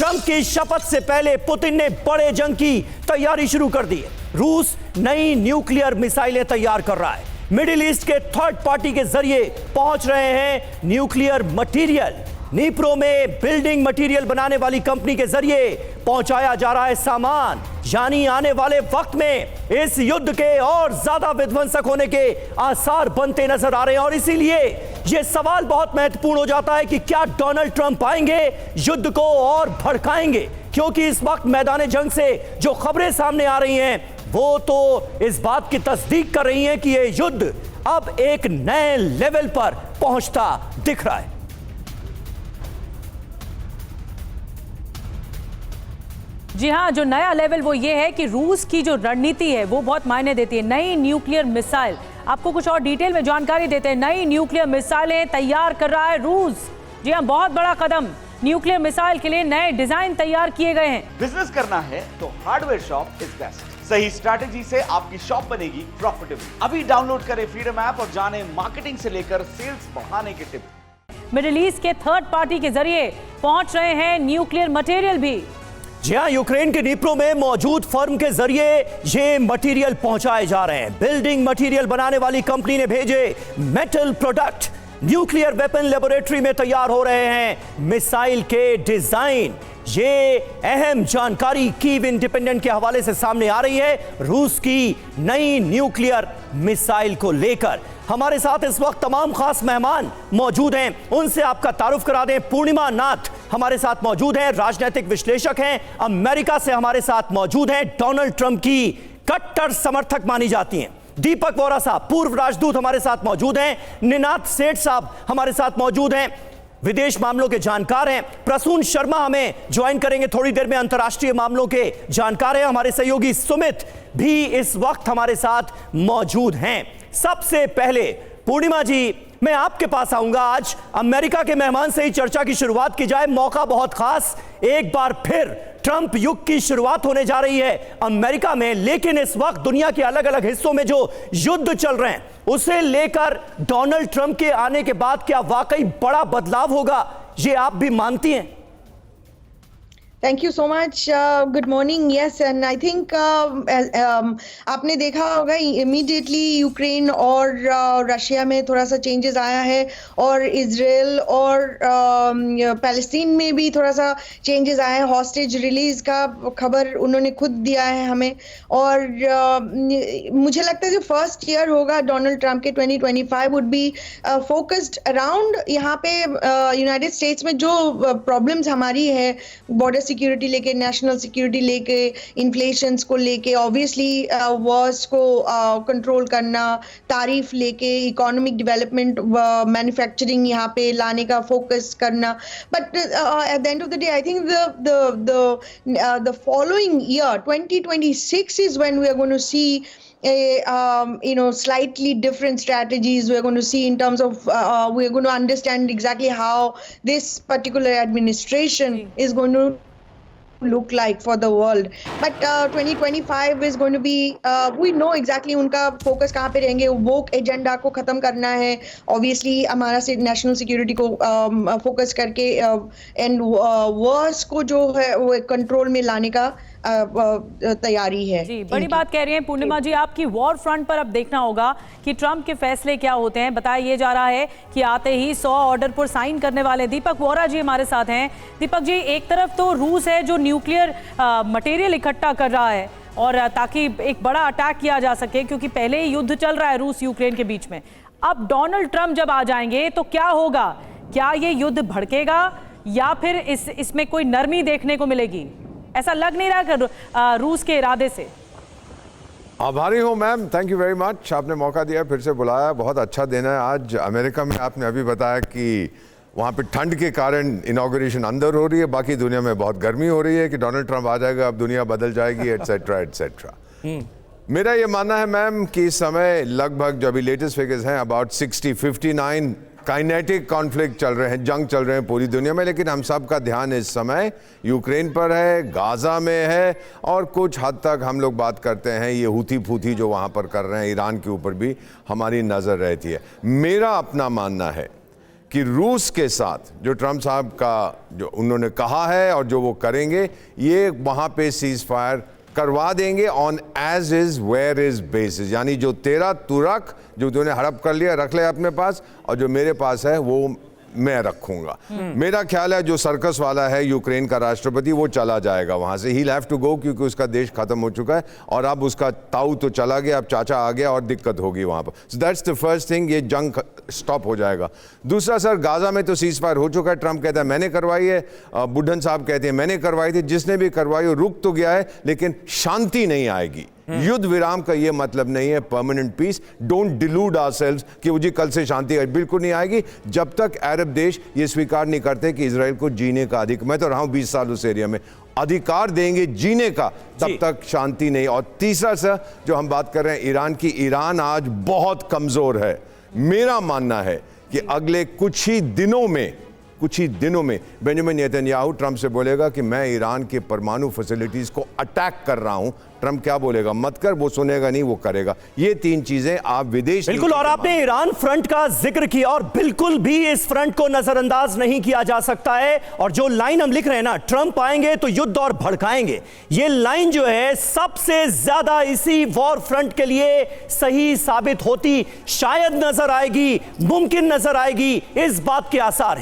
Trump की शपथ से पहले पुतिन ने बड़े जंग की तैयारी शुरू कर दी है। रूस नई न्यूक्लियर मिसाइलें तैयार कर रहा है। मिडिल ईस्ट के थर्ड पार्टी के जरिए पहुंच रहे हैं न्यूक्लियर मटेरियल। नीप्रो में बिल्डिंग मटेरियल बनाने वाली कंपनी के जरिए पहुंचाया जा रहा है सामान। यानी आने वाले वक्त में इस युद्ध के और ज्यादा विध्वंसक होने के आसार बनते नजर आ रहे हैं। और इसीलिए यह सवाल बहुत महत्वपूर्ण हो जाता है कि क्या डोनाल्ड ट्रंप आएंगे, युद्ध को और भड़काएंगे? क्योंकि इस वक्त मैदान जंग से जो खबरें सामने आ रही हैं वो तो इस बात की तस्दीक कर रही हैं कि यह युद्ध अब एक नए लेवल पर पहुंचता दिख रहा है। जी हाँ, जो नया लेवल वो ये है कि रूस की जो रणनीति है वो बहुत मायने देती है। नई न्यूक्लियर मिसाइल, आपको कुछ और डिटेल में जानकारी देते हैं। नई न्यूक्लियर मिसाइलें तैयार कर रहा है रूस। जी हाँ, बहुत बड़ा कदम। न्यूक्लियर मिसाइल के लिए नए डिजाइन तैयार किए गए हैं। बिजनेस करना है तो हार्डवेयर शॉप इज बेस्ट। सही स्ट्रैटेजी से आपकी शॉप बनेगी प्रॉफिटेबल। अभी डाउनलोड करें फ्रीडम ऐप और जाने मार्केटिंग से लेकर सेल्स बढ़ाने के टिप्स। मिडिल ईस्ट के थर्ड पार्टी के जरिए पहुंच रहे हैं न्यूक्लियर मटेरियल भी। जी हाँ, यूक्रेन के नीप्रो में मौजूद फर्म के जरिए ये मटेरियल पहुंचाए जा रहे हैं। बिल्डिंग मटेरियल बनाने वाली कंपनी ने भेजे metal product. Nuclear weapon laboratory में तैयार हो रहे हैं मिसाइल के डिजाइन। ये अहम जानकारी कीव इंडिपेंडेंट के हवाले से सामने आ रही है रूस की नई न्यूक्लियर मिसाइल को लेकर। हमारे साथ इस वक्त तमाम खास मेहमान मौजूद हैं, उनसे आपका तारुफ करा दें। पूर्णिमा नाथ हमारे साथ मौजूद हैं, राजनीतिक विश्लेषक हैं, अमेरिका से हमारे साथ मौजूद हैं, डोनाल्ड ट्रंप की कट्टर समर्थक मानी जाती हैं। दीपक वोरा साहब पूर्व राजदूत हमारे साथ मौजूद हैं। निनाद सेठ साहब हमारे साथ मौजूद हैं, विदेश मामलों के जानकार हैं। प्रसून शर्मा हमें ज्वाइन करेंगे थोड़ी देर में, अंतर्राष्ट्रीय मामलों के जानकार हैं। हमारे सहयोगी सुमित भी इस वक्त हमारे साथ मौजूद हैं। सबसे पहले पूर्णिमा जी, मैं आपके पास आऊंगा। आज अमेरिका के मेहमान से ही चर्चा की शुरुआत की जाए। मौका बहुत खास, एक बार फिर ट्रंप युग की शुरुआत होने जा रही है अमेरिका में। लेकिन इस वक्त दुनिया के अलग अलग हिस्सों में जो युद्ध चल रहे हैं उसे लेकर डोनाल्ड ट्रंप के आने के बाद क्या वाकई बड़ा बदलाव होगा, ये आप भी मानती हैं? Thank you so much. Good morning. Yes, and I think आपने देखा होगा इमीडिएटली यूक्रेन और रशिया में थोड़ा सा चेंजेस आया है, और इजराइल और पैलेस्टीन में भी थोड़ा सा चेंजेस आया है। हॉस्टेज रिलीज का खबर उन्होंने खुद दिया है हमें। और मुझे लगता है जो फर्स्ट ईयर होगा डोनाल्ड ट्रंप के 2025 वुड बी फोकस्ड अराउंड यहाँ पे यूनाइटेड स्टेट्स में जो प्रॉब्लम्स हमारी है, बॉर्डर सिक्योरिटी लेके, नेशनल सिक्योरिटी लेके, इन्फ्लेशंस को लेके, ऑब्वियसली वॉर्स को कंट्रोल करना, तारीफ लेके, इकोनॉमिक डेवलपमेंट, मैन्युफैक्चरिंग यहाँ पे लाने का फोकस करना। But at the end of the day I think the following year 2026 is when we are going to see slightly different strategies. We're going to see in terms of we're going to understand exactly how this particular administration is going to look like for the world. But 2025 is going to be we know exactly उनका focus कहाँ पे रहेंगे। वोक agenda को खत्म करना है, obviously हमारा से नेशनल सिक्योरिटी को फोकस करके एंड वॉर्स को जो है वो कंट्रोल में लाने का तैयारी है। जी, बड़ी बात कह रही हैं पूर्णिमा जी। आपकी वॉर फ्रंट पर अब देखना होगा कि ट्रंप के फैसले क्या होते हैं। बताया ये जा रहा है कि आते ही 100 ऑर्डर पर साइन करने वाले दीपक वोरा जी हमारे साथ हैं। दीपक जी, एक तरफ तो रूस है जो न्यूक्लियर मटेरियल इकट्ठा कर रहा है और ताकि एक बड़ा अटैक किया जा सके, क्योंकि पहले ही युद्ध चल रहा है रूस यूक्रेन के बीच में। अब डोनाल्ड ट्रंप जब आ जाएंगे तो क्या होगा? क्या ये युद्ध भड़केगा या फिर इसमें कोई नरमी देखने को मिलेगी? ऐसा लग नहीं रहा कि रूस के इरादे से। आभारी हूँ ma'am, thank you very much. आपने मौका दिया, फिर से बुलाया, बहुत अच्छा दिन है आज। अमेरिका में आपने अभी बताया कि वहाँ पे ठंड के कारण इनॉग्रेशन अंदर हो रही है, बाकी दुनिया में बहुत गर्मी हो रही है कि डोनाल्ड ट्रंप आ जाएगा, अब दुनिया बदल जाएगी, एटसेट्रा एटसेट्रा। मेरा ये मानना है मैम कि इस समय लगभग जो अभी लेटेस्ट फिगर्स हैं अबाउट 59 काइनेटिक कॉन्फ्लिक्ट चल रहे हैं, जंग चल रहे हैं पूरी दुनिया में। लेकिन हम सब का ध्यान इस समय यूक्रेन पर है, गाजा में है, और कुछ हद तक हम लोग बात करते हैं ये हूथी फूथी जो वहाँ पर कर रहे हैं, ईरान के ऊपर भी हमारी नज़र रहती है। मेरा अपना मानना है कि रूस के साथ जो ट्रम्प साहब का जो उन्होंने कहा है और जो वो करेंगे, ये वहाँ पे सीज फायर करवा देंगे on as is where is basis, यानी जो तेरा तू रख, जो तूने हड़प कर लिया रख ले अपने पास, और जो मेरे पास है वो मैं रखूंगा। मेरा ख्याल है जो सर्कस वाला है यूक्रेन का राष्ट्रपति, वो चला जाएगा वहां से, ही हैव टू गो, क्योंकि उसका देश खत्म हो चुका है और अब उसका ताऊ तो चला गया, अब चाचा आ गया और दिक्कत होगी वहां पर। So that's the first thing, ये जंग स्टॉप हो जाएगा। दूसरा सर, गाजा में तो सीज फायर हो चुका है, ट्रंप कहता है मैंने करवाई है, बुढ़न साहब कहते हैं मैंने करवाई थी, जिसने भी करवाई हो रुक तो गया है लेकिन शांति नहीं आएगी। युद्ध विराम का ये मतलब नहीं है परमानेंट पीस। डोंट डिलूड आवरसेल्व्स कि वो जी कल से शांति बिल्कुल नहीं आएगी जब तक अरब देश ये स्वीकार नहीं करते कि इजराइल को जीने का अधिकार, मैं तो रहा हूं 20 साल उस एरिया में, अधिकार देंगे जीने का, तब तक शांति नहीं। और तीसरा सर जो हम बात कर रहे हैं ईरान की, ईरान आज बहुत कमजोर है। मेरा मानना है कि अगले कुछ ही दिनों में बेंजामिन नेतन्याहू ट्रंप से बोलेगा कि मैं ईरान के परमाणु फैसिलिटीज को अटैक कर रहा हूं। ट्रंप क्या बोलेगा, मत कर, वो सुनेगा नहीं, वो करेगा। ये 3 चीजें आप विदेश बिल्कुल। और आपने ईरान फ्रंट का जिक्र किया और बिल्कुल भी इस फ्रंट को नजरअंदाज नहीं किया जा सकता है। और जो लाइन हम लिख रहे हैं ना, ट्रंप आएंगे तो युद्ध और भड़काएंगे, ये लाइन जो है सबसे ज्यादा इसी वॉर फ्रंट के लिए सही साबित होती शायद नजर आएगी, मुमकिन नजर आएगी, इस बात के आसार हैं।